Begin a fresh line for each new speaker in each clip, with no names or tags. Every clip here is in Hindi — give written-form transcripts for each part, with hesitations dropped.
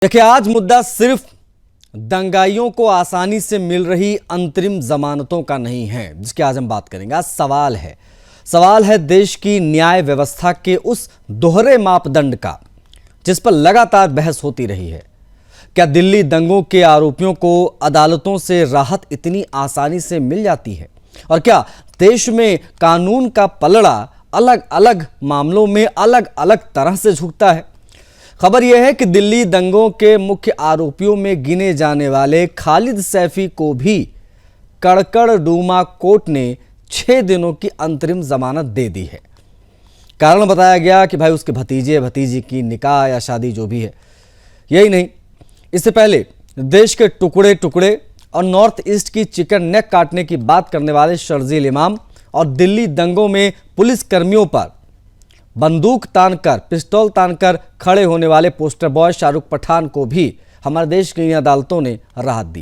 देखिए, आज मुद्दा सिर्फ दंगाइयों को आसानी से मिल रही अंतरिम जमानतों का नहीं है जिसकी आज हम बात करेंगे। आज सवाल है देश की न्याय व्यवस्था के उस दोहरे मापदंड का जिस पर लगातार बहस होती रही है। क्या दिल्ली दंगों के आरोपियों को अदालतों से राहत इतनी आसानी से मिल जाती है? और क्या देश में कानून का पलड़ा अलग अलग मामलों में अलग अलग तरह से झुकता है? खबर यह है कि दिल्ली दंगों के मुख्य आरोपियों में गिने जाने वाले खालिद सैफी को भी कड़कड़डूमा कोर्ट ने 6 दिनों की अंतरिम जमानत दे दी है। कारण बताया गया कि भाई उसके भतीजी की निकाह या शादी जो भी है। यही नहीं, इससे पहले देश के टुकड़े टुकड़े और नॉर्थ ईस्ट की चिकन नेक काटने की बात करने वाले शर्जील इमाम और दिल्ली दंगों में पुलिस कर्मियों पर बंदूक तानकर पिस्तौल तानकर खड़े होने वाले पोस्टर बॉय शाहरुख पठान को भी हमारे देश की अदालतों ने राहत दी।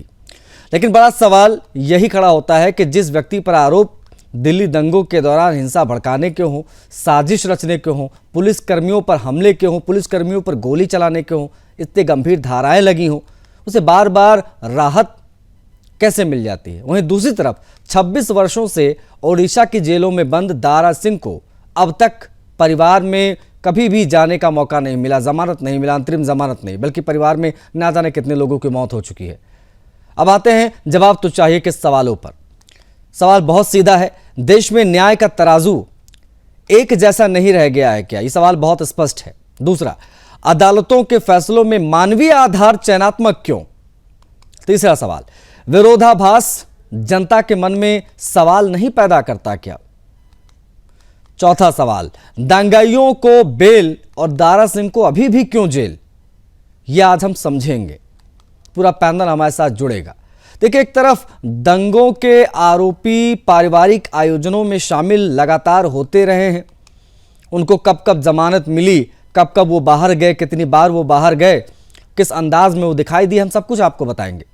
लेकिन बड़ा सवाल यही खड़ा होता है कि जिस व्यक्ति पर आरोप दिल्ली दंगों के दौरान हिंसा भड़काने के हों, साजिश रचने के हों, पुलिस कर्मियों पर हमले के हों, पुलिस कर्मियों पर गोली चलाने के हों, इतने गंभीर धाराएं लगी हों, उसे बार बार राहत कैसे मिल जाती है? वहीं दूसरी तरफ 26 वर्षों से ओडिशा की जेलों में बंद दारा सिंह को अब तक परिवार में कभी भी जाने का मौका नहीं मिला, जमानत नहीं मिला, अंतरिम जमानत नहीं, बल्कि परिवार में ना जाने कितने लोगों की मौत हो चुकी है। अब आते हैं जवाब तो चाहिए किस सवालों पर। सवाल बहुत सीधा है, देश में न्याय का तराजू एक जैसा नहीं रह गया है क्या? ये सवाल बहुत स्पष्ट है। दूसरा, अदालतों के फैसलों में मानवीय आधार चयनात्मक क्यों? तीसरा सवाल, विरोधाभास जनता के मन में सवाल नहीं पैदा करता क्या? चौथा सवाल, दंगाइयों को बेल और दारा सिंह को अभी भी क्यों जेल? यह आज हम समझेंगे। पूरा पैनल हमारे साथ जुड़ेगा। देखिए, एक तरफ दंगों के आरोपी पारिवारिक आयोजनों में शामिल लगातार होते रहे हैं, उनको कब कब जमानत मिली, कब कब वो बाहर गए, कितनी बार वो बाहर गए, किस अंदाज में वो दिखाई दिए, हम सब कुछ आपको बताएंगे।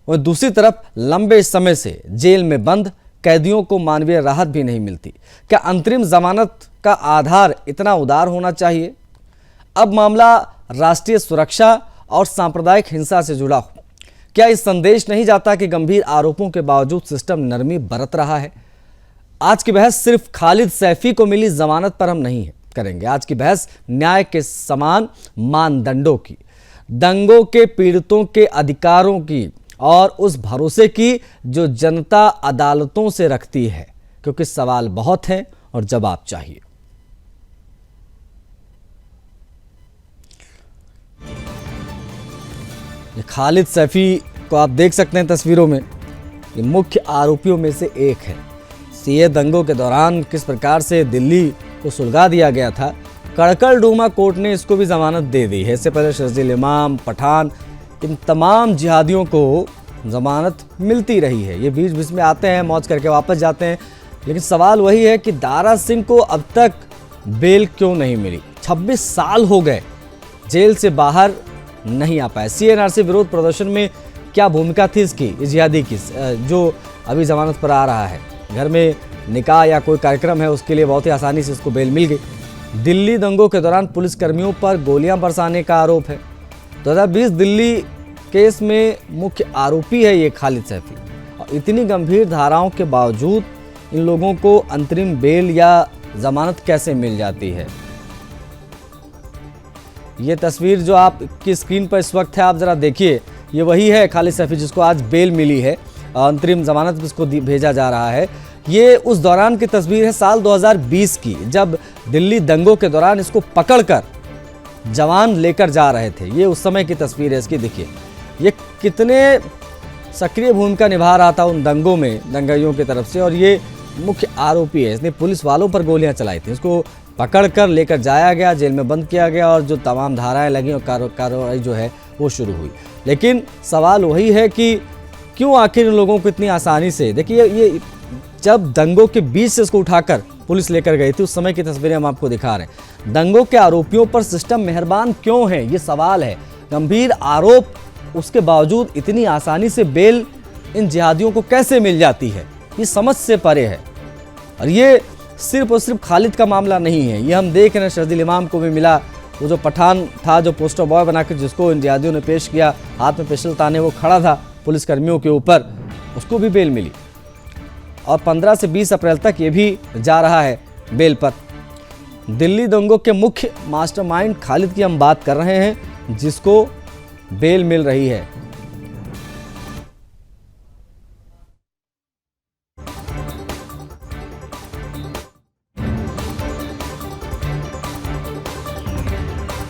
और दूसरी तरफ लंबे समय से जेल में बंद कैदियों को मानवीय राहत भी नहीं मिलती। क्या अंतरिम जमानत का आधार इतना उदार होना चाहिए? अब मामला राष्ट्रीय सुरक्षा और सांप्रदायिक हिंसा से जुड़ा हो। क्या इस संदेश नहीं जाता कि गंभीर आरोपों के बावजूद सिस्टम नरमी बरत रहा है? आज की बहस सिर्फ खालिद सैफी को मिली जमानत पर हम नहीं करेंगे। आज की बहस न्याय के समान मानदंडों की, दंगों के पीड़ितों के अधिकारों की और उस भरोसे की जो जनता अदालतों से रखती है, क्योंकि सवाल बहुत हैं और जवाब चाहिए। ये खालिद सैफी को आप देख सकते हैं तस्वीरों में, ये मुख्य आरोपियों में से एक है। सीए दंगों के दौरान किस प्रकार से दिल्ली को सुलगा दिया गया था, कड़कड़डूमा कोर्ट ने इसको भी जमानत दे दी है। इससे पहले शर्जील इमाम, पठान, इन तमाम जिहादियों को जमानत मिलती रही है। ये बीच बीच में आते हैं, मौज करके वापस जाते हैं। लेकिन सवाल वही है कि दारा सिंह को अब तक बेल क्यों नहीं मिली? 26 साल हो गए, जेल से बाहर नहीं आ पाए। सीएनआरसी विरोध प्रदर्शन में क्या भूमिका थी इसकी, इस जिहादी की, जो अभी जमानत पर आ रहा है? घर में निकाह या कोई कार्यक्रम है, उसके लिए बहुत ही आसानी से उसको बेल मिल गई। दिल्ली दंगों के दौरान पुलिसकर्मियों पर गोलियां बरसाने का आरोप है। 2020 दिल्ली केस में मुख्य आरोपी है ये खालिद सैफी, और इतनी गंभीर धाराओं के बावजूद इन लोगों को अंतरिम बेल या जमानत कैसे मिल जाती है? ये तस्वीर जो आपकी स्क्रीन पर इस वक्त है, आप जरा देखिए, ये वही है खालिद सैफी जिसको आज बेल मिली है, अंतरिम जमानत इसको भेजा जा रहा है। ये उस दौरान की तस्वीर है, साल 2020 की, जब दिल्ली दंगों के दौरान इसको पकड़कर जवान लेकर जा रहे थे। ये उस समय की तस्वीर है इसकी। देखिए ये कितने सक्रिय भूमिका निभा रहा था उन दंगों में, दंगाइयों की तरफ से, और ये मुख्य आरोपी है। इसने पुलिस वालों पर गोलियां चलाई थी, इसको पकड़कर लेकर जाया गया, जेल में बंद किया गया, और जो तमाम धाराएं लगी और कार्रवाई जो है वो शुरू हुई। लेकिन सवाल वही है कि क्यों आखिर इन लोगों को इतनी आसानी से, देखिए ये जब दंगों के बीच से इसको उठाकर पुलिस लेकर गई थी, उस समय की तस्वीरें हम आपको दिखा रहे हैं। दंगों के आरोपियों पर सिस्टम मेहरबान क्यों है, ये सवाल है। गंभीर आरोप, उसके बावजूद इतनी आसानी से बेल इन जिहादियों को कैसे मिल जाती है, ये समझ से परे है। और ये सिर्फ और सिर्फ खालिद का मामला नहीं है, ये हम देख रहे हैं शर्जील इमाम को भी मिला, वो जो पठान था, जो पोस्टर बॉय बनाकर जिसको इंतजादियों ने पेश किया, हाथ में पिस्टल ताने वो खड़ा था पुलिसकर्मियों के ऊपर, उसको भी बेल मिली। और 15 से 20 अप्रैल तक ये भी जा रहा है बेल पर। दिल्ली दंगों के मुख्य मास्टरमाइंड खालिद की हम बात कर रहे हैं, जिसको बेल मिल रही है।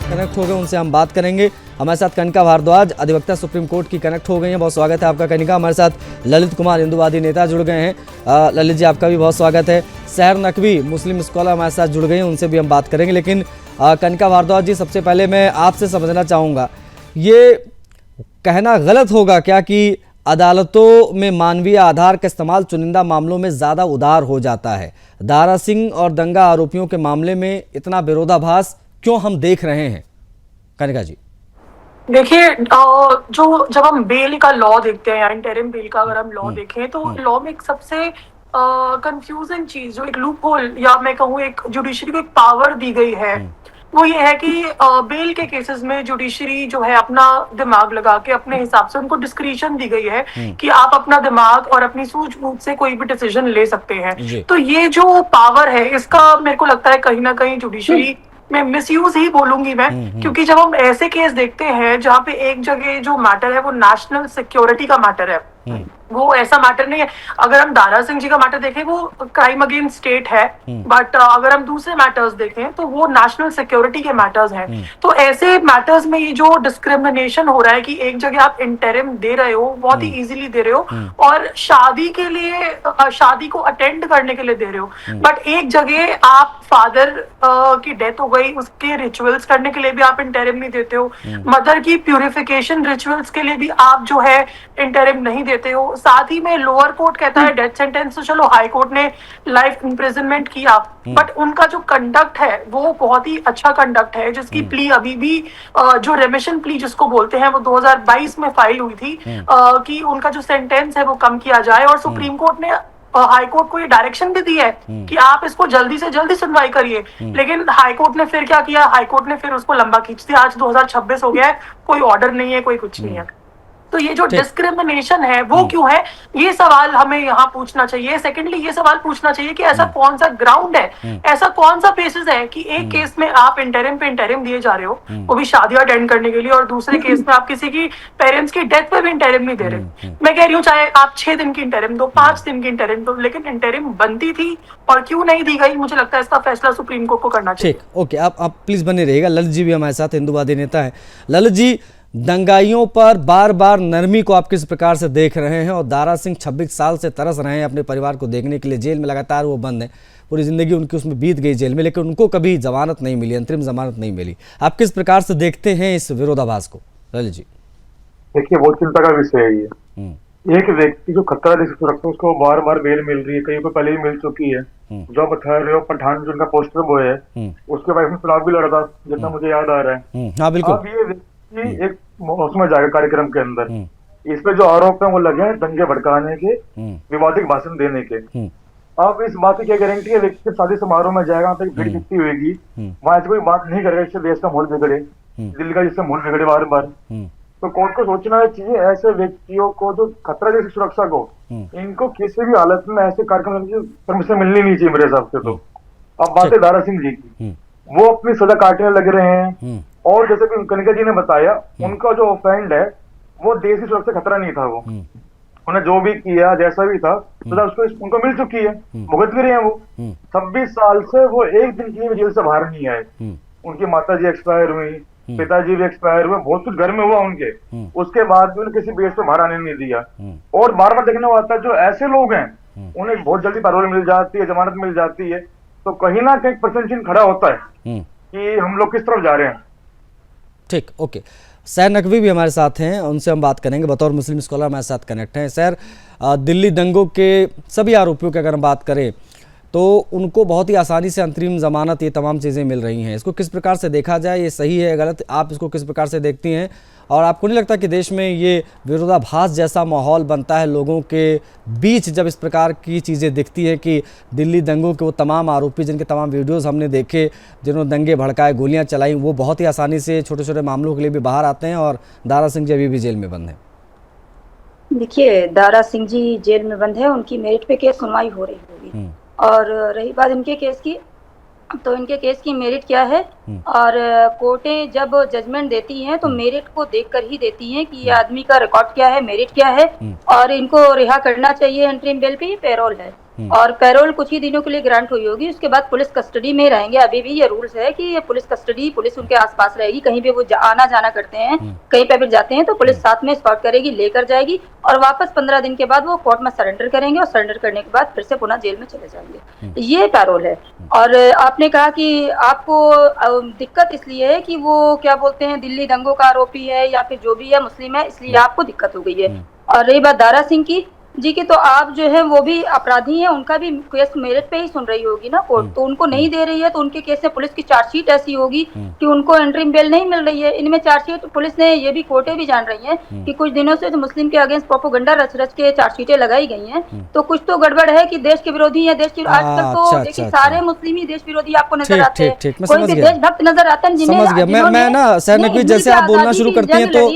कनेक्ट हो गए, उनसे हम बात करेंगे। हमारे साथ कनिका भारद्वाज, अधिवक्ता सुप्रीम कोर्ट की, कनेक्ट हो गई हैं। बहुत स्वागत है आपका कनिका। हमारे साथ ललित कुमार, हिंदुवादी नेता, जुड़ गए हैं। ललित जी, आपका भी बहुत स्वागत है। सहर नकवी, मुस्लिम स्कॉलर, हमारे साथ जुड़ गए हैं, उनसे भी हम बात करेंगे। लेकिन कनिका भारद्वाज जी, सबसे पहले मैं आपसे समझना चाहूँगा, ये कहना गलत होगा क्या कि अदालतों में मानवीय आधार का इस्तेमाल चुनिंदा मामलों में ज़्यादा उदार हो जाता है? दारा सिंह और दंगा आरोपियों के मामले में इतना विरोधाभास क्यों हम देख रहे हैं, कनिका जी?
देखिए, जो जब हम बेल का लॉ देखते हैं या इंटरिम बेल का अगर हम लॉ देखें, तो लॉ में एक सबसे कंफ्यूजिंग चीज, जो एक लूप होल या मैं कहूँ एक जुडिशरी को एक पावर दी गई है, वो ये है कि बेल के केसेस में जुडिशरी जो है अपना दिमाग लगा के अपने हिसाब से उनको डिस्क्रिशन दी गई है कि आप अपना दिमाग और अपनी सूझबूझ से कोई भी डिसीजन ले सकते हैं। तो ये जो पावर है, इसका मेरे को लगता है कहीं ना कहीं जुडिशरी मैं मिसयूज ही बोलूंगी मैं, क्योंकि जब हम ऐसे केस देखते हैं जहाँ पे एक जगह जो मैटर है वो नेशनल सिक्योरिटी का मैटर है, वो ऐसा मैटर नहीं है। अगर हम दारा सिंह जी का मैटर देखें, वो क्राइम अगेंस्ट स्टेट है, बट अगर हम दूसरे मैटर्स देखें तो वो नेशनल सिक्योरिटी के मैटर्स हैं। तो ऐसे मैटर्स में ये जो डिस्क्रिमिनेशन हो रहा है कि एक जगह आप इंटरिम दे रहे हो, बहुत ही इजीली दे रहे हो, और शादी के लिए शादी को अटेंड करने के लिए दे रहे हो, बट एक जगह आप फादर की डेथ हो गई, उसके रिचुअल्स करने के लिए भी आप इंटरिम नहीं देते हो, मदर की प्यूरिफिकेशन रिचुअल्स के लिए भी आप जो है इंटरिम नहीं देते हो। साथ ही में लोअर कोर्ट कहता है डेथ सेंटेंस, तो चलो हाई कोर्ट ने लाइफ इम्प्रिजनमेंट किया, बट उनका जो कंडक्ट है वो बहुत ही अच्छा कंडक्ट है, जिसकी प्ली अभी भी जो रेमिशन प्ली जिसको बोलते हैं वो 2022 में फाइल हुई थी, कि उनका जो सेंटेंस है वो कम किया जाए। और सुप्रीम कोर्ट ने हाई कोर्ट को ये डायरेक्शन भी दी है कि आप इसको जल्दी से जल्दी सुनवाई करिए, लेकिन हाई कोर्ट ने फिर क्या किया, हाई कोर्ट ने फिर उसको लंबा खींच दिया। आज 2026 हो गया है, कोई ऑर्डर नहीं है, कोई कुछ नहीं है। तो ये जो डिस्क्रिमिनेशन है वो क्यों है, ये सवाल हमें यहाँ पूछना चाहिए। सेकेंडली, ये सवाल पूछना चाहिए कि ऐसा कौन सा ग्राउंड है, ऐसा कौन सा बेसिस है कि एक केस में आप इंटरिम पे इंटरिम दिए जा रहे हो, वो भी शादी अटेंड करने के लिए, और दूसरे केस में आप किसी की पेरेंट्स की डेथ पे भी इंटरिम नहीं दे रहे। मैं कह रही हूँ चाहे आप 6 दिन की इंटरिम दो, 5 दिन की इंटरिम दो, लेकिन इंटरिम बनती थी और क्यों नहीं दी गई, मुझे लगता है इसका फैसला सुप्रीम कोर्ट को करना चाहिए।
ठीक, ओके, आप प्लीज बने रहिएगा। ललित जी भी हमारे साथ, हिंदुवादी नेता है। ललित जी, दंगाइयों पर बार बार नरमी को आप किस प्रकार से देख रहे हैं? और दारा सिंह 26 साल से तरस रहे हैं अपने परिवार को देखने के लिए, जेल में लगातार वो बंद है, पूरी जिंदगी उनकी उसमें बीत गई जेल में, लेकिन उनको कभी जमानत नहीं मिली, अंतरिम जमानत नहीं मिली। आप किस प्रकार से देखते हैं इस विरोधाभास को, ललित जी?
देखिए, बहुत चिंता का विषय है ये। एक व्यक्ति जो खतरा देश सुरक्षा, उसको बार बार बेल मिल रही है, कहीं पर पहले भी मिल चुकी है। जो बता रहे हो पठान, जो उनका पोस्टर बॉय है, उसके वाइफ में चुनाव भी लड़ा था, जितना मुझे याद आ रहा है।
हाँ, बिल्कुल।
अब ये व्यक्ति एक उसमें जाएगा कार्यक्रम के अंदर, इस पे जो आरोप है वो लगे हैं दंगे भड़काने के, विवादित भाषण देने के। अब इस बात की क्या गारंटी है, व्यक्ति शादी समारोह में जाएगा, वहां भीड़ कितनी होगी, वहां ऐसी कोई बात नहीं करेगा इससे देश का माहौल बिगड़े, दिल्ली का जिससे माहौल बिगड़े बार बार। तो कोर्ट को सोचना चाहिए ऐसे व्यक्तियों को जो खतरा जैसी सुरक्षा को, इनको किसी भी हालत में ऐसे कार्यक्रम की परमिशन मिलनी नहीं चाहिए मेरे हिसाब से। तो अब बात है दारा सिंह जी की, वो अपनी सजा काटने लग रहे हैं, और जैसे कि कनिका जी ने बताया, उनका जो ऑफेंड है वो देश की सुरक्षा खतरा नहीं था। वो उन्हें जो भी किया जैसा भी था, सजा उसको उनको मिल चुकी है, भुगत भी रहे हैं वो। 26 साल से वो एक दिन की जेल से बाहर नहीं आए। उनकी माता जी एक्सपायर हुई, पिताजी भी एक्सपायर हुए, बहुत कुछ घर में हुआ उनके, उसके बाद भी उन्हें किसी बेस पे बाहर आने नहीं दिया। और बार बार देखने को आता है जो ऐसे लोग हैं उन्हें बहुत जल्दी पैरोल मिल जाती है, जमानत मिल जाती है। तो कहीं ना कहीं परसेंटेज खड़ा होता है कि हम लोग किस तरफ जा रहे हैं।
ठीक, ओके। सैर नकवी भी हमारे साथ हैं, उनसे हम बात करेंगे, बतौर मुस्लिम स्कॉलर हमारे साथ कनेक्ट हैं। सैर, दिल्ली दंगों के सभी आरोपियों की अगर हम बात करें तो उनको बहुत ही आसानी से अंतरिम जमानत, ये तमाम चीज़ें मिल रही हैं, इसको किस प्रकार से देखा जाए, ये सही है गलत, आप इसको किस प्रकार से देखती हैं? और आपको नहीं लगता कि देश में ये विरोधाभास जैसा माहौल बनता है लोगों के बीच जब इस प्रकार की चीज़ें दिखती है कि दिल्ली दंगों के वो तमाम आरोपी जिनके तमाम वीडियोस हमने देखे, जिन्होंने दंगे भड़काए, गोलियां चलाई, वो बहुत ही आसानी से छोटे छोटे मामलों के लिए भी बाहर आते हैं और दारा सिंह जी अभी भी जेल में बंद हैं।
देखिए, दारा सिंह जी जेल में बंद है, उनकी मेरिट पे केस सुनवाई हो रही होगी। और रही बात इनके केस की, तो इनके केस की मेरिट क्या है, और कोर्टें जब जजमेंट देती हैं तो मेरिट को देखकर ही देती हैं कि ये आदमी का रिकॉर्ड क्या है, मेरिट क्या है, और इनको रिहा करना चाहिए इंटरिम बेल पे। ये पैरोल है और पैरोल कुछ ही दिनों के लिए ग्रांट हुई होगी, उसके बाद पुलिस कस्टडी में रहेंगे। अभी भी ये रूल्स है कि ये पुलिस कस्टडी, पुलिस उनके आसपास रहेगी, कहीं भी वो आना जाना करते हैं, कहीं पे भी जाते हैं तो पुलिस साथ में स्कॉट करेगी, लेकर जाएगी और वापस 15 दिन के बाद वो कोर्ट में सरेंडर करेंगे और सरेंडर करने के बाद फिर से पुनः जेल में चले जाएंगे। ये पैरोल है। और आपने कहा कि आपको दिक्कत इसलिए है कि वो क्या बोलते हैं, दिल्ली दंगों का आरोपी है या फिर जो भी है मुस्लिम है, इसलिए आपको दिक्कत हो गई है। और रही बात दारा सिंह की जी की, तो आप जो है वो भी अपराधी हैं, उनका भी केस मेरिट पे ही सुन रही होगी ना कोर्ट, तो उनको नहीं दे रही है तो उनके केस में पुलिस की चार्जशीट ऐसी होगी कि उनको इंटरिम बेल नहीं मिल रही है। इनमें चार्जशीट पुलिस ने, ये भी कोर्टें भी जान रही हैं कि कुछ दिनों से जो मुस्लिम के अगेंस्ट प्रोपेगेंडा रच रच के चार्जशीटें लगाई गई हैं, तो कुछ तो गड़बड़ है कि देश के विरोधी है, देश के आजकल तो देखिए सारे मुस्लिम ही देश विरोधी आपको नजर आते हैं, कोई भी देशभक्त नजर आता है।
समझ गया मैं ना सर नकवी, जैसे आप बोलना शुरू करती हैं तो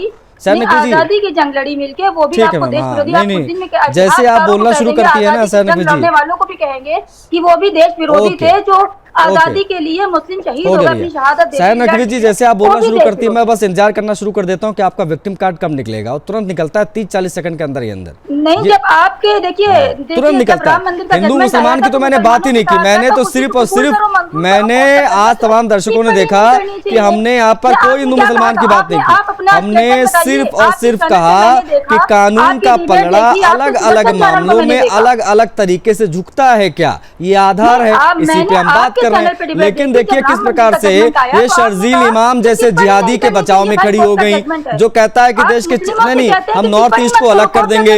आजादी की जंग लड़ी मिलके, वो भी आपको देश विरोधी।
नहीं, जैसे आप बोलना शुरू करती है ना सर नकवी जी,
वालों को भी कहेंगे कि वो भी देश विरोधी थे जो आजादी के लिए मुस्लिम शहीद हो गए, अपनी शहादत दे दी।
सर नकवी जी, जैसे आप बोलना शुरू करती है मैं बस इंतजार करना शुरू कर देता हूँ कि आपका विक्टिम कार्ड कब निकलेगा, और तुरंत निकलता है 30-40 सेकंड के अंदर ही अंदर।
नहीं, जब आपके देखिए
तुरंत निकलता है। हिंदू मुसलमान की तो मैंने बात ही नहीं की, मैंने तो सिर्फ और सिर्फ मैंने आज तमाम दर्शकों ने देखा कि हमने यहाँ पर कोई हिंदू मुसलमान की बात नहीं की, हमने सिर्फ और सिर्फ कहा कि कानून का पलड़ा अलग अलग मामलों में अलग अलग तरीके से झुकता है क्या, ये आधार है, इसी पे हम बात कर रहे हैं। लेकिन देखिए किस प्रकार से ये शर्जील इमाम जैसे जिहादी के बचाव में खड़ी हो गई, जो कहता है कि देश के नहीं हम नॉर्थ ईस्ट को अलग कर देंगे,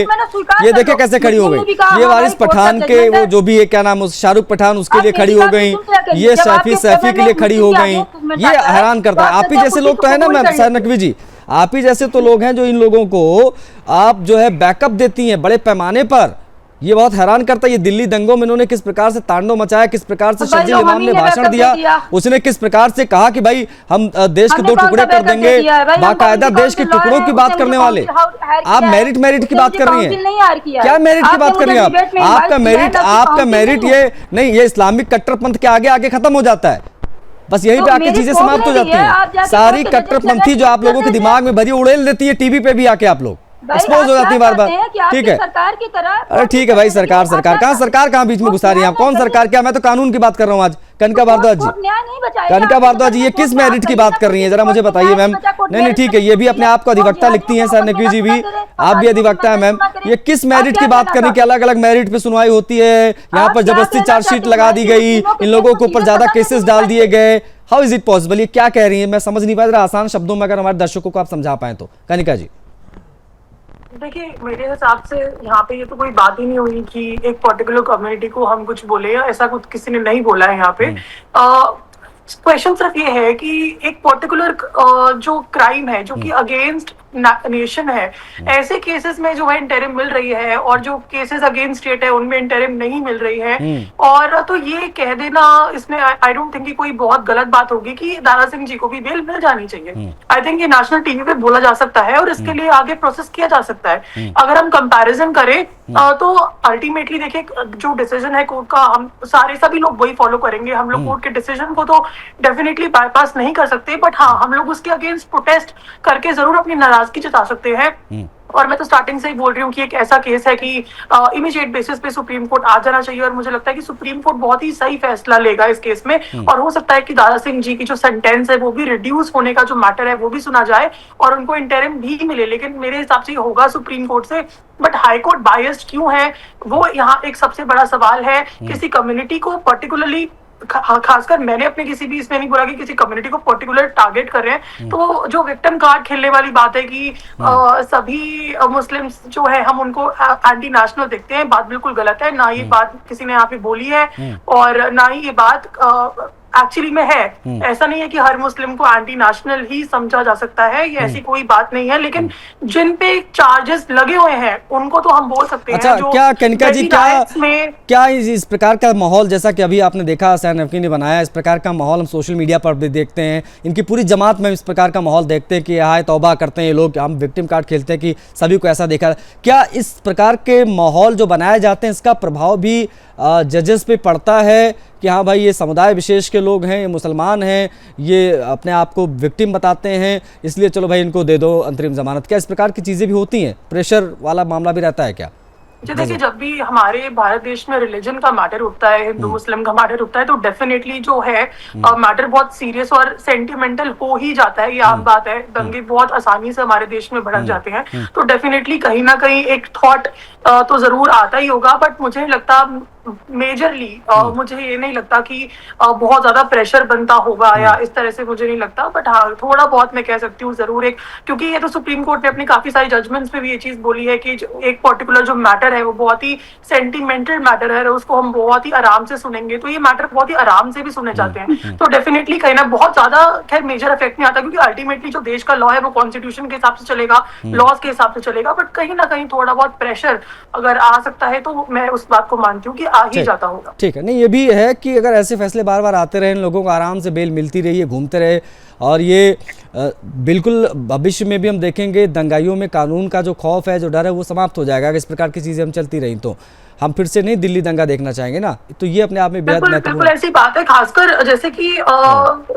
ये देखिए कैसे खड़ी हो गई। ये वारिस पठान के वो जो भी है क्या नाम, शाहरुख पठान, उसके लिए खड़ी हो गई, ये सैफी के लिए खड़ी हो गई। ये हैरान करता है। आप ही जैसे लोग तो है ना मैम सर नकवी जी, आप ही जैसे तो लोग हैं जो इन लोगों को आप जो है बैकअप देती हैं बड़े पैमाने पर। ये बहुत हैरान करता है। ये दिल्ली दंगों में इन्होंने किस प्रकार से तांडव मचाया, किस प्रकार से शर्जील इमाम ने भाषण दिया, उसने किस प्रकार से कहा कि भाई हम देश के 2 टुकड़े कर देंगे, बाकायदा देश के टुकड़ों की बात करने वाले। आप मेरिट की बात कर रही हैं, क्या मेरिट की बात कर रही हैं आप? आपका मेरिट ये नहीं, ये इस्लामिक कट्टरपंथ के आगे आगे खत्म हो जाता है, बस यहीं पे आके चीजें समाप्त हो जाती हैं। सारी कट्टरपंथी जो आप लोगों के दिमाग में भरी उड़ेल देती है टीवी पे भी आके आप लोग एक्सपोज हो जाती है बार-बार। ठीक है,
सरकार की तरह।
अरे ठीक है भाई, सरकार कहाँ बीच में घुसा रही है आप? कौन सरकार? क्या मैं तो कानून की बात कर रहा हूँ आज। कनका भारद्वाज जी, कनका भारद्वाज जी, ये किस मेरिट की बात कर रही है जरा मुझे बताइए मैम। नहीं ठीक है, ये भी अपने आप को अधिवक्ता लिखती हैं, सर नकवी जी भी, आप भी अधिवक्ता है मैम। ये किस मेरिट की बात करने की? अलग अलग मेरिट पे सुनवाई होती है, यहाँ पर जबरदस्ती चार्जशीट लगा दी गई, इन लोगों के ऊपर ज्यादा केसेस डाल दिए गए। How is it possible? ये क्या कह रही है मैं समझ नहीं पा रहा। आसान शब्दों में अगर हमारे दर्शकों को आप समझा पाए तो। कनिका जी
देखिए, मेरे हिसाब से यहाँ पे ये तो कोई बात ही नहीं हुई कि एक पर्टिकुलर कम्युनिटी को हम कुछ बोले, या ऐसा कुछ किसी ने नहीं बोला है यहाँ पे। क्वेश्चन सिर्फ ये है कि एक पर्टिकुलर जो क्राइम है जो कि अगेंस्ट नेशन है, ऐसे केसेस में जो है इंटरिम मिल रही है, और जो केसेस अगेंस्ट स्टेट है उनमें इंटरिम नहीं मिल रही है। और तो ये कह देना इसमें आई डोंट थिंक कि कोई बहुत गलत बात होगी कि दारा सिंह जी को भी बेल मिल जानी चाहिए। आई थिंक ये नेशनल टीवी पे बोला जा सकता है और इसके लिए आगे प्रोसेस किया जा सकता है। अगर हम कंपैरिजन करें तो अल्टीमेटली देखिए जो डिसीजन है कोर्ट का, हम सभी लोग वही फॉलो करेंगे। हम लोग कोर्ट के डिसीजन को तो डेफिनेटली बाईपास नहीं कर सकते, बट हाँ हम लोग उसके अगेंस्ट प्रोटेस्ट करके जरूर अपनी नाराजगी जता सकते हैं। और मैं तो स्टार्टिंग से ही बोल रही हूँ कि एक ऐसा केस है कि इमीडिएट बेसिस पे सुप्रीम कोर्ट आ जाना चाहिए, और मुझे लगता है कि सुप्रीम कोर्ट बहुत ही सही फैसला लेगा इस केस में। और हो सकता है कि दारा सिंह जी की जो सेंटेंस है वो भी रिड्यूस होने का जो मैटर है वो भी सुना जाए और उनको इंटरिम भी मिले, लेकिन मेरे हिसाब से होगा सुप्रीम कोर्ट से। बट हाई कोर्ट बायस्ड क्यों है वो यहाँ एक सबसे बड़ा सवाल है। किसी कम्युनिटी को पर्टिकुलरली, खासकर मैंने अपने किसी भी इसमें नहीं बोला कि किसी कम्युनिटी को पर्टिकुलर टारगेट कर रहे हैं, तो जो विक्टिम कार्ड खेलने वाली बात है कि सभी मुस्लिम्स जो है हम उनको एंटी नेशनल देखते हैं, बात बिल्कुल गलत है। ना ये बात किसी ने यहाँ पे बोली है और ना ही ये बात एक्चुअली में है। ऐसा नहीं है कि हर मुस्लिम को एंटी नेशनल ही समझा जा सकता है, ये ऐसी कोई बात नहीं है, लेकिन जिन पे चार्जेस लगे हुए हैं उनको तो हम बोल सकते
अच्छा,
हैं। जो
क्या कनिका जी, क्या इस प्रकार का माहौल, जैसा कि अभी आपने देखा हुसैन नकवी ने बनाया, इस प्रकार का माहौल हम सोशल मीडिया पर भी देखते हैं, इनकी पूरी जमात में इस प्रकार का माहौल देखते हैं कि हाय तौबा करते हैं ये लोग, हम विक्टिम कार्ड खेलते हैं कि सभी को ऐसा देखा। क्या इस प्रकार के माहौल जो बनाए जाते हैं इसका प्रभाव भी जजेस पे पड़ता है कि हाँ भाई ये समुदाय विशेष के लोग हैं, ये मुसलमान हैं, ये अपने आप को विक्टिम बताते हैं, इसलिए चलो भाई इनको दे दो अंतरिम जमानत? क्या इस प्रकार की चीज़ें भी होती हैं? प्रेशर वाला मामला भी रहता है क्या?
देखिए, जब भी हमारे भारत देश में रिलीजन का मैटर उठता है, हिंदू मुस्लिम का मैटर उठता है, तो डेफिनेटली जो है मैटर बहुत सीरियस और सेंटिमेंटल हो ही जाता है। ये आम बात है, दंगे बहुत आसानी से हमारे देश में भड़क जाते हैं, तो डेफिनेटली कहीं ना कहीं एक थॉट तो जरूर आता ही होगा। बट मुझे नहीं लगता मेजरली, मुझे ये नहीं लगता कि बहुत ज्यादा प्रेशर बनता होगा या इस तरह से, मुझे नहीं लगता। बट हाँ, थोड़ा बहुत मैं कह सकती हूँ जरूर, एक क्योंकि ये तो सुप्रीम कोर्ट ने अपनी काफी सारी जजमेंट्स में भी ये चीज बोली है कि एक पर्टिकुलर जो मैटर है वो बहुत ही सेंटिमेंटल मैटर है, उसको हम बहुत ही आराम से सुनेंगे, तो ये मैटर बहुत ही आराम से भी सुने जाते हैं। तो डेफिनेटली कहीं ना बहुत ज्यादा खैर मेजर इफेक्ट नहीं आता, क्योंकि अल्टीमेटली जो देश का लॉ है वो कॉन्स्टिट्यूशन के हिसाब से चलेगा, लॉज के हिसाब से चलेगा। बट कहीं ना कहीं थोड़ा बहुत प्रेशर अगर आ सकता है तो मैं उस बात को मानती हूँ कि आ ही जाता होगा।
ठीक है, नहीं ये भी है कि अगर ऐसे फैसले बार बार आते रहे, लोगों को आराम से बेल मिलती रही है, घूमते रहे, और ये बिल्कुल भविष्य में भी हम देखेंगे दंगाइयों में कानून का जो खौफ है, जो डर है, वो समाप्त हो जाएगा। अगर इस प्रकार की चीज़ें हम चलती रही तो हम फिर से नहीं दिल्ली दंगा देखना चाहेंगे ना, तो ये अपने आप में बेहद महत्वपूर्ण।
बिल्कुल ऐसी बात है, खासकर जैसे कि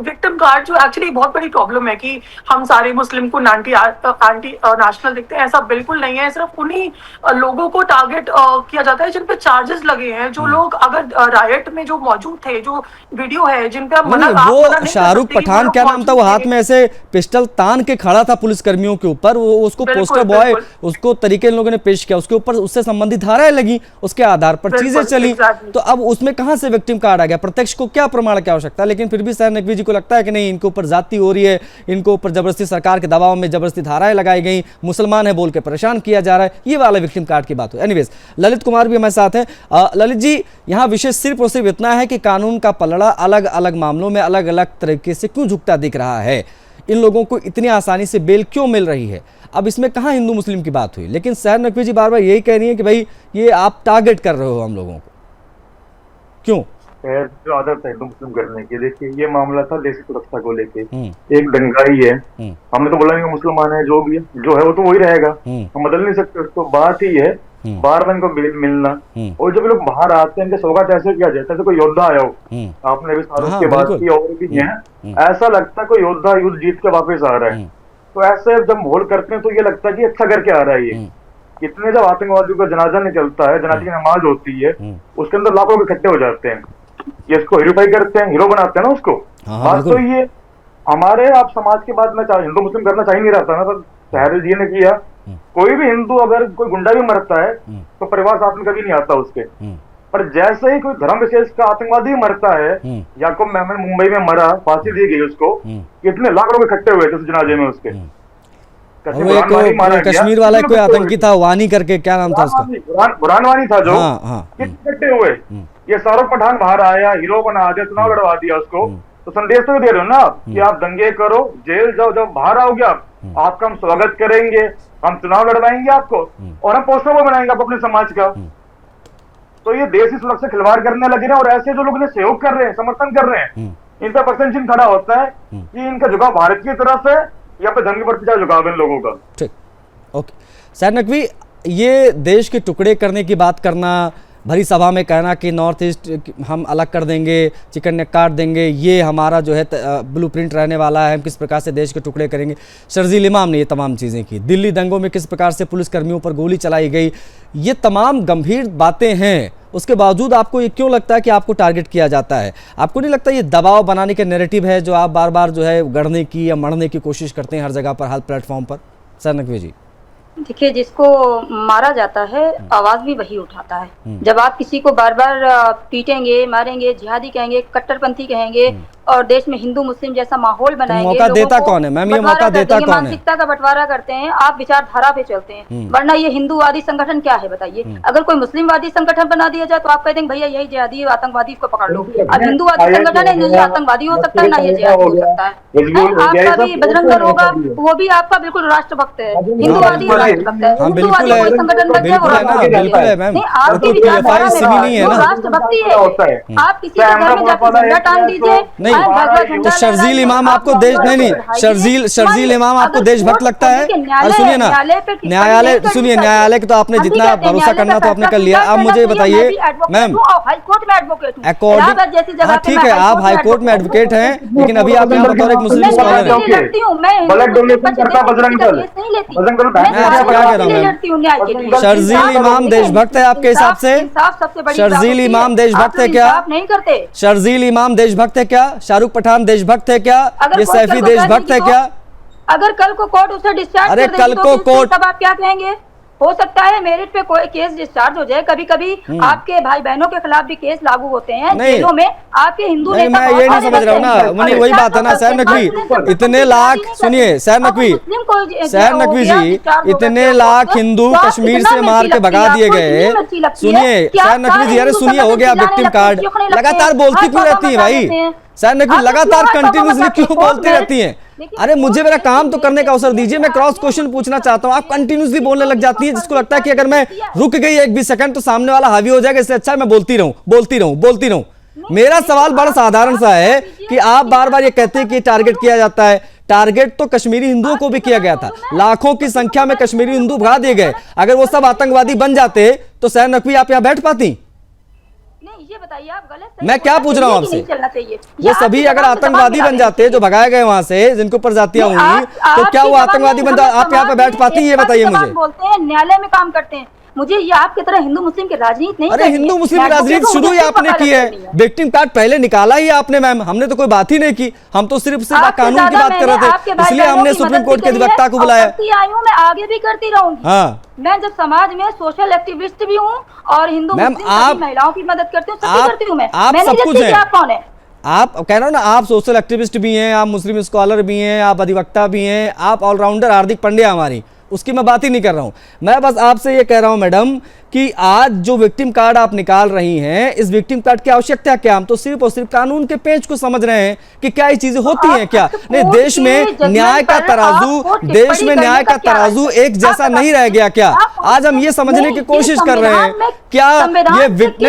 विक्टिम कार्ड जो एक्चुअली बहुत बड़ी प्रॉब्लम है कि हम सारे मुस्लिम को एंटी नेशनल देखते हैं, ऐसा बिल्कुल नहीं है। सिर्फ उन्हीं लोगों को टारगेट किया जाता है जिन पे चार्जेस लगे हैं, जो लोग अगर रायट में जो मौजूद थे, जो वीडियो है जिन पे आप मना
वो शाहरुख पठान क्या नाम था, वो हाथ में ऐसे पिस्टल तान के खड़ा था पुलिस कर्मियों के ऊपर, वो उसको पोस्टर बॉय, उसको तरीके लोगों ने पेश किया, उसके ऊपर उससे संबंधित धाराएं लगी, उसके आधार पर चीजें चली, तो अब उसमें कहां से विक्टिम कार्ड आ गया? प्रत्यक्ष को क्या प्रमाण की आवश्यकता है? लेकिन फिर भी हुसैन नकवी जी को लगता है कि नहीं, इनके ऊपर जाति हो रही है, इनको ऊपर जबरदस्ती सरकार के दबाव में जबरदस्ती धाराएं लगाई गई, मुसलमान है बोल के परेशान किया जा रहा है, ये वाला विक्टिम कार्ड की बात हो। एनीवेज, ललित कुमार भी हमारे साथ हैं। ललित जी, यहाँ विषय सिर्फ और सिर्फ इतना है कि कानून का पलड़ा अलग अलग मामलों में अलग अलग तरीके से क्यों झुकता दिख रहा है, इन लोगों को इतनी आसानी से बेल क्यों मिल रही है? अब इसमें कहाँ हिंदू मुस्लिम की बात हुई, लेकिन हुसैन नकवी जी बार बार यही कह रही है कि भाई ये आप टारगेट कर रहे हो हम लोगों को, क्यों?
जो आदत है हिंदू मुस्लिम करने की, देखिए ये मामला था देश की सुरक्षा को लेके, एक दंगाई है, हमने तो बोला नहीं मुसलमान है, जो भी है, जो है वो तो वही रहेगा, हम बदल नहीं सकते उसको। बात ही है बार बार इनको बेल मिलना, और जब लोग बाहर आते हैं इनका स्वागत ऐसे किया जाता है कोई योद्धा आया हो। आपने भी शाहरुख की बात की, और भी है, ऐसा लगता है कोई योद्धा युद्ध जीत के वापस आ रहा है। तो ऐसे जब माहौल करते हैं तो ये लगता है कि अच्छा करके आ रहा है ये। इतने जब आतंकवादियों का जनाजा निकलता है, जनाजे की नमाज होती है, उसके अंदर लाखों लोग इकट्ठे हो जाते हैं, ये इसको हीरोफाई करते हैं, हीरो बनाते हैं ना उसको। बात तो ये हमारे आप समाज के बाद में हिंदू मुस्लिम करना चाह नहीं रहा था ना, तो शहर जी ने किया। कोई भी हिंदू अगर कोई गुंडा भी मरता है तो परिवार साथ में कभी नहीं आता उसके, पर जैसे ही कोई धर्म विशेष का आतंकवादी मरता है, याकूब मेमन मुंबई में मरा, फांसी दी गई उसको, कितने लाख लोग इकट्ठे हुए थे उस जनाजे में उसके।
कश्मीर वाला कोई आतंकी था, वानी करके, क्या नाम था उसका,
बुरहान वानी था जो, इकट्ठे हुए। ये शाहरुख पठान बाहर आया, हीरो बना दिया, चुनाव लड़वा दिया उसको, तो संदेश तो दे रहे हो ना कि आप दंगे करो, जेल जाओ, जब बाहर आओगे आपका हम स्वागत करेंगे, हम चुनाव लड़वाएंगे आपको, और हम पोस्टर वो बनाएंगे आपको अपने समाज का। तो ये देश की सुरक्षा खिलवाड़ करने लगे हैं, और ऐसे जो लोग इन्हें सहयोग कर रहे हैं, समर्थन कर रहे हैं, इन पर प्रश्न चिन्ह खड़ा होता है कि इनका झुकाव भारत की तरफ है या फिर धर्म के प्रति झुकाव है इन लोगों का।
ठीक, ओके। हुसैन नकवी, ये देश के टुकड़े करने की बात करना, भरी सभा में कहना कि नॉर्थ ईस्ट हम अलग कर देंगे, चिकन नेक काट देंगे, ये हमारा जो है ब्लूप्रिंट रहने वाला है, हम किस प्रकार से देश के टुकड़े करेंगे, शर्जील इमाम ने ये तमाम चीज़ें की, दिल्ली दंगों में किस प्रकार से पुलिसकर्मियों पर गोली चलाई गई, ये तमाम गंभीर बातें हैं, उसके बावजूद आपको ये क्यों लगता है कि आपको टारगेट किया जाता है? आपको नहीं लगता ये दबाव बनाने के नैरेटिव है जो आप बार बार जो है गढ़ने की या मढ़ने की कोशिश करते हैं हर जगह पर, हर प्लेटफॉर्म पर? सर नकवी जी,
देखिए, जिसको मारा जाता है आवाज भी वही उठाता है। जब आप किसी को बार बार पीटेंगे, मारेंगे, जिहादी कहेंगे, कट्टरपंथी कहेंगे और देश में हिंदू मुस्लिम जैसा माहौल बनाएंगे,
मौका देता कौन है मैम? ये मौका देता कौन है?
मानसिकता का बंटवारा करते हैं, आप विचारधारा पे चलते हैं। वरना ये हिंदूवादी संगठन क्या है बताइए? अगर कोई मुस्लिमवादी संगठन बना दिया जाए तो आप कह देंगे भैया यही जिहादी आतंकवादी, इसको पकड़ लो। अब हिंदूवादी संगठन है, नहीं आतंकवादी हो सकता है, ना ये जिहादी हो सकता है। आपका भी बजरंग दल होगा, वो भी आपका बिल्कुल राष्ट्रभक्त है, हिंदूवादी राष्ट्रभक्त है।
हाँ बिल्कुल है, बिल्कुल है ना, बिल्कुल है मैम।
आपकी विचारधारा
सिवी नहीं है ना,
राष्ट्रभक्ति है। आप किसी के घर में जाकर झंडा टांग दीजिए,
नहीं तो शर्जील इमाम आपको देश नहीं, शर्जील इमाम आपको देशभक्त लगता है? और सुनिए ना, न्यायालय सुनिए, न्यायालय तो आपने जितना भरोसा करना तो आपने कर लिया। अब मुझे बताइए मैम,
हाईकोर्ट में एडवोकेट हूं,
अकॉर्डिंग, हाँ ठीक है, आप हाईकोर्ट में एडवोकेट हैं, लेकिन अभी आप यहाँ बतौर एक मुस्लिम स्कॉलर हैं।
ब्लड डोनेशन करता बजरंग दल, बजरंग दल
मैं क्या कह रहा हूँ, शर्जील इमाम देशभक्त है आपके हिसाब से? शर्जील इमाम देशभक्त है क्या?
नहीं करते।
शर्जील इमाम देशभक्त है क्या? शाहरुख पठान देशभक्त है क्या? ये सैफी देशभक्त है क्या?
अगर कल को कोर्ट उसे डिस्चार्ज
अरे
कर देगी
कल
तो
को
फिर
कोर्ट,
तब आप क्या कहेंगे? हो सकता है मेरिट पे कोई केस डिस्चार्ज हो जाए। कभी कभी आपके भाई बहनों के खिलाफ भी केस लागू होते हैं जेलों में। आपके हिंदू
नहीं,
नेता
मैं ये नहीं समझ रहा हूँ ना, नहीं वही बात है ना सैर नकवी, इतने लाख, सुनिए सैर नकवी जी, इतने लाख हिंदू कश्मीर से मार के भगा दिए गए। सुनिए सैर नकवी जी, अरे सुनिए, हो गया विक्टिम कार्ड। लगातार बोलती क्यों रहती है भाई सैर नकवी, लगातार कंटिन्यूसली क्यों बोलती रहती हैं? अरे मुझे मेरा काम तो करने का अवसर दीजिए, मैं क्रॉस क्वेश्चन पूछना चाहता हूँ, आप कंटिन्यूसली बोलने लग जाती है, जिसको लगता है कि अगर मैं रुक गई एक भी सेकंड तो सामने वाला हावी हो जाएगा, इससे अच्छा है मैं बोलती रहूं। मेरा सवाल बड़ा साधारण सा है कि आप बार बार ये कहते हैं कि टारगेट किया जाता है। टारगेट तो कश्मीरी हिंदुओं को भी किया गया था, लाखों की संख्या में कश्मीरी हिंदू भगा दिए गए। अगर वो सब आतंकवादी बन जाते तो सैर नकवी आप यहाँ बैठ पाती?
ये बताइए, आप गलत
मैं क्या पूछ रहा हूँ आपसे,
चलना चाहिए।
वो सभी अगर आतंकवादी बन जाते जो भगाए गए वहां से, जिनके ऊपर जातियां हुई, तो क्या वो आतंकवादी बन जाते? आप यहाँ पे बैठ पाती? ये बताइए मुझे।
बोलते हैं न्यायालय में काम करते हैं, मुझे ये आपकी तरह हिंदू मुस्लिम की राजनीति नहीं।
अरे हिंदू मुस्लिम की राजनीति शुरू ही आपने की है, विक्टिम कार्ड पहले निकाला ही आपने मैम, हमने तो कोई बात ही नहीं की, हम तो सिर्फ कानून की बात कर रहे थे, इसलिए हमने सुप्रीम कोर्ट के अधिवक्ता को बुलाया।
मैं आगे भी करती रहूंगी।
हाँ,
मैं जब समाज में सोशल एक्टिविस्ट भी हूँ और हिंदू मुस्लिम महिलाओं की मदद करती हूँ, सब करती हूँ मैं।
आप सब कुछ है।
आप कौन है?
आप कह रहे हो ना, आप सोशल एक्टिविस्ट भी हैं, आप मुस्लिम स्कॉलर भी हैं, आप अधिवक्ता भी हैं, आप ऑलराउंडर हार्दिक पांड्या हमारी, उसकी मैं बात ही नहीं कर रहा हूं। मैं बस आपसे ये कह रहा हूं मैडम कि आज जो विक्टिम कार्ड आप निकाल रही हैं, इस विक्टिम कार्ड की आवश्यकता क्या? हम तो सिर्फ और सिर्फ कानून के पेज को समझ रहे हैं कि क्या ये चीजें होती हैं क्या? नहीं, देश में न्याय का तराजू एक जैसा नहीं रह गया क्या? आज हम ये समझने की कोशिश कर रहे हैं क्या ये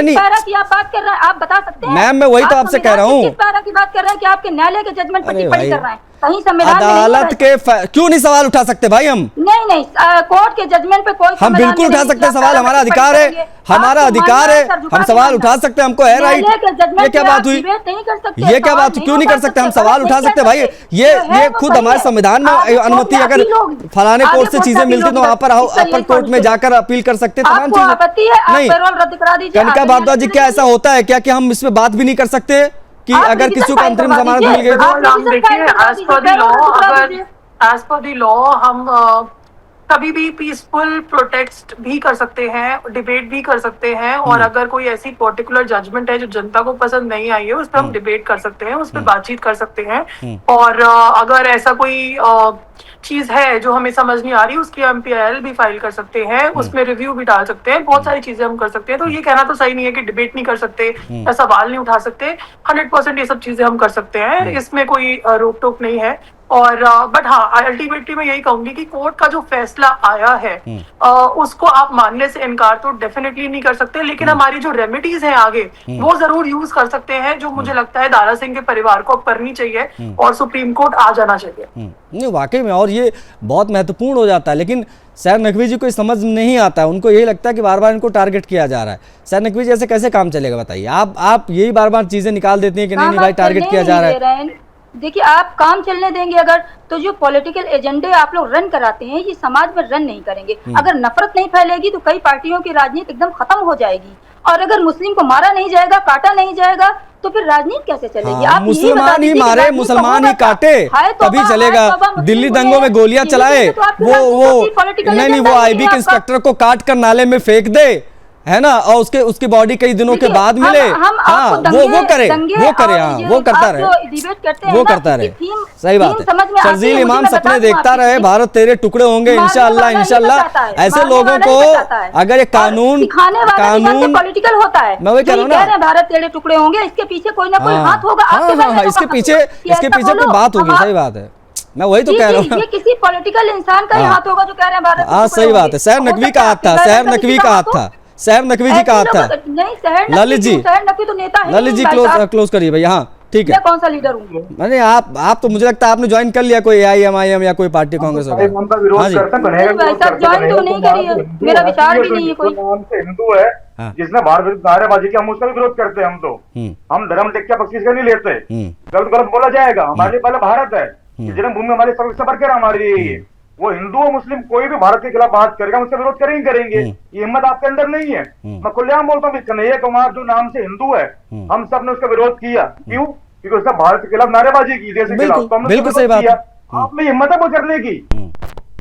नहीं,
आप बता सकते हैं
मैम? मैं वही तो आपसे कह रहा हूँ,
की बात कर रहे हैं कि आपके न्यायालय के जजमेंट पर टिप्पणी कर रहे हैं।
अदालत के क्यों नहीं सवाल उठा सकते भाई? हम
नहीं, कोर्ट के जजमेंट पे कोई
हम बिल्कुल उठा सकते हैं सवाल, हमारा अधिकार है, हमारा अधिकार है, हम सवाल उठा सकते हैं, हमको है राइट। ये क्या बात हुई? ये क्या बात? क्यों नहीं कर सकते? हम सवाल उठा सकते भाई, ये खुद हमारे संविधान में अनुमति, अगर फलाने कोर्ट से चीजें मिलती तो वहां पर अपर कोर्ट में जाकर अपील कर सकते, तमाम चीजें। नहीं, कनका भारद्वाज जी, क्या ऐसा होता है क्या कि हम इसमें बात भी नहीं कर सकते कि अगर किसी को अंतरिम जमानत मिल गई तो?
देखिए, एज पर द लॉ हम कभी भी पीसफुल प्रोटेस्ट भी कर सकते हैं, डिबेट भी कर सकते हैं, और अगर कोई ऐसी पर्टिकुलर जजमेंट है जो जनता को पसंद नहीं आई है, उस पर हम डिबेट कर सकते हैं, उस पर बातचीत कर सकते हैं। और अगर ऐसा कोई चीज है जो हमें समझ नहीं आ रही, उसकी MPIL भी फाइल कर सकते हैं, उसमें रिव्यू भी डाल सकते हैं, बहुत सारी चीजें हम कर सकते हैं। तो ये कहना तो सही नहीं है कि डिबेट नहीं कर सकते या सवाल नहीं उठा सकते। 100% ये सब चीजें हम कर सकते हैं, इसमें कोई रोक टोक नहीं है। और बट हाँ, अल्टीमेटली मैं यही कहूंगी कि कोर्ट का जो फैसला आया है उसको आप मानने से इनकार तो डेफिनेटली नहीं कर सकते, लेकिन हमारी जो रेमेडीज हैं आगे वो जरूर यूज कर सकते हैं, जो मुझे लगता है दारा सिंह के परिवार को अब करनी चाहिए और सुप्रीम कोर्ट आ जाना चाहिए।
नहीं, वाकई में, और ये बहुत महत्वपूर्ण हो जाता है। लेकिन सैर नकवी जी को समझ नहीं आता है, उनको यही लगता है कि बार बार इनको टारगेट किया जा रहा है। सैर नकवी जी, ऐसे कैसे काम चलेगा बताइए? आप यही बार बार चीजें निकाल देती हैं कि नहीं भाई टारगेट किया जा रहा है।
देखिए, आप काम चलने देंगे अगर, तो जो पॉलिटिकल एजेंडे आप लोग रन कराते हैं ये समाज में रन नहीं करेंगे। अगर नफरत नहीं फैलेगी तो कई पार्टियों की राजनीति एकदम खत्म हो जाएगी। और अगर मुस्लिम को मारा नहीं जाएगा, काटा नहीं जाएगा, तो फिर राजनीति कैसे चलेगी?
हाँ,
आप यही बता
मुसलमान ही
दीजिए कि
मारे,
राजनीति
मुसलमान
का
ही काटे,
है तो
तभी चलेगा। दिल्ली दंगों में गोलियां चलाए, नहीं वो आईबी के इंस्पेक्टर को काट कर नाले में फेंक दे, है ना, और उसकी बॉडी कई दिनों के बाद मिले। हाँ, वो करे, हाँ, वो करता रहे, वो करता रहे। सही बात है। शर्जील इमाम सपने देखता रहे, भारत तेरे टुकड़े होंगे इंशाअल्लाह, इंशाअल्लाह। ऐसे लोगों को अगर ये कानून
पॉलिटिकल होता है,
मैं वही कह रहा हूँ ना,
भारत तेरे टुकड़े होंगे, इसके पीछे कोई ना कोई हाथ होगा।
हाँ, इसके पीछे कोई बात होगी। सही बात है, मैं वही तो कह रहा हूँ,
ये किसी पॉलिटिकल इंसान का ही हाथ होगा जो कह रहे हैं भारत।
हाँ सही बात है। शहर नकवी का हाथ था, शहर नकवी का हाथ था, शहर नकवी जी का हाथ था। ललित जी,
तो नेता है।
ललित जी क्लोज करिए भैया। हाँ ठीक है।
मैं कौन सा लीडर हूँ?
मैंने आप तो मुझे लगता है आपने ज्वाइन कर लिया कोई AIM या कोई पार्टी कांग्रेस वगैरह। हाँ जी,
ज्वाइन तो नहीं करी है, मेरा विचार भी नहीं है कोई।
हिंदू है जिसने भारत नारेबाजी की, हम उसका भी विरोध करते हैं। हम तो हम धर्म देख के बख्शीश का नहीं लेते। गलत बोला जाएगा, हमारे लिए पहले भारत है, जन्मभूमि हमारी सबसे बढ़कर हमारी है। वो हिंदू और मुस्लिम कोई भी भारत के खिलाफ बात करेगा, उसका विरोध करेंगे। ये हिम्मत आपके अंदर नहीं है। मैं खुलेआम बोलता हूँ, कन्हैया कुमार जो नाम से हिंदू है, हम सब ने उसका विरोध किया। क्यों? क्योंकि उसने भारत के खिलाफ नारेबाजी की, देश के खिलाफ। तो हमने
बिल्कुल सही बात।
आप में हिम्मत है वो करने की?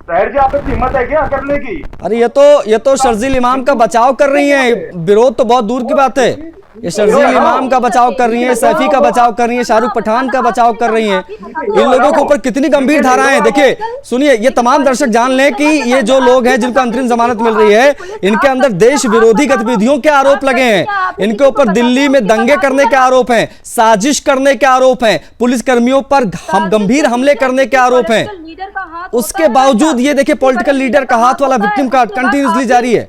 सहर जी, आप में हिम्मत है क्या करने की?
अरे ये तो शर्जील इमाम का बचाव कर रही है, विरोध तो बहुत दूर की बात है। ये शर्जील इमाम का बचाव कर रही है, सैफी का बचाव कर रही है, शाहरुख पठान का बचाव कर रही हैं। इन लोगों के ऊपर कितनी गंभीर धाराएं हैं। देखिए सुनिए, ये तमाम दर्शक जान लें कि ये जो लोग हैं जिनको अंतरिम जमानत मिल रही है, इनके अंदर देश विरोधी गतिविधियों के आरोप लगे हैं। इनके ऊपर दिल्ली में दंगे करने के आरोप हैं, साजिश करने के आरोप हैं, पुलिस कर्मियों पर गंभीर हमले करने के आरोप हैं। उसके बावजूद ये देखिए पॉलिटिकल लीडर का हाथ वाला विक्टिम कार्ड कंटिन्यूसली जारी है।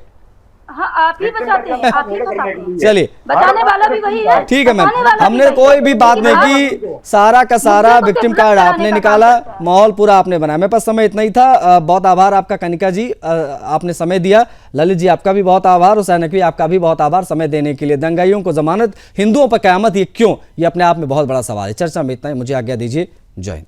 हाँ, आप ही बचाते हैं, आप ही बचाते हैं।
चलिए,
बचाने वाला भी वही है।
ठीक है मैम, हमने कोई भी बात नहीं की, सारा का सारा विक्टिम कार्ड आपने निकाला, माहौल पूरा आपने बनाया। मेरे पास समय इतना ही था। बहुत आभार आपका कनिका जी, आपने समय दिया। ललित जी आपका भी बहुत आभार, और शहर नकवी आपका भी बहुत आभार समय देने के लिए। दंगाइयों को जमानत, हिंदुओं पर कयामत, ये क्यों? ये अपने आप में बहुत बड़ा सवाल है। चर्चा में इतना ही, मुझे आज्ञा दीजिए। जय हिंद।